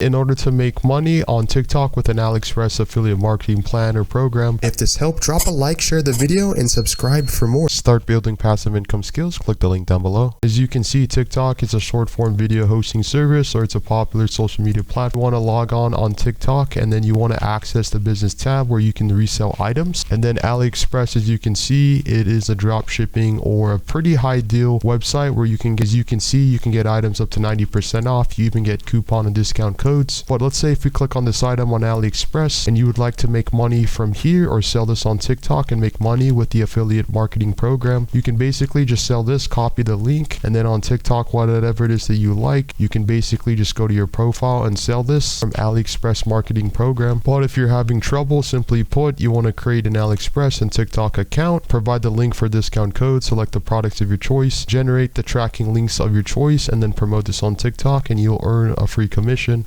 in order to make money on TikTok with an AliExpress affiliate marketing plan or program. If this helped, drop a like, share the video, and subscribe for more. Start building passive income skills. Click the link down below. As you can see, TikTok is a short form video hosting service, or it's a popular social media platform. You want to log on TikTok, and then you want to access the business tab where you can resell items. And then AliExpress, as you can see, it is a drop shipping or a pretty high deal website where you can, as you can see, you can get items up to 90% off. You even get coupon and discount codes. But let's say if we click on this item on AliExpress and you would like to make money from here or sell this on TikTok and make money with the affiliate marketing program, you can basically just sell this, copy the link, and then on TikTok, whatever it is that you like, you can basically just go to your profile and sell this from AliExpress marketing program. But if you're having trouble, simply put, you want to create an AliExpress and TikTok account, provide the link for discount code, select the products of your choice, generate the tracking links of your choice, and then promote this on TikTok, and you'll earn a free commission.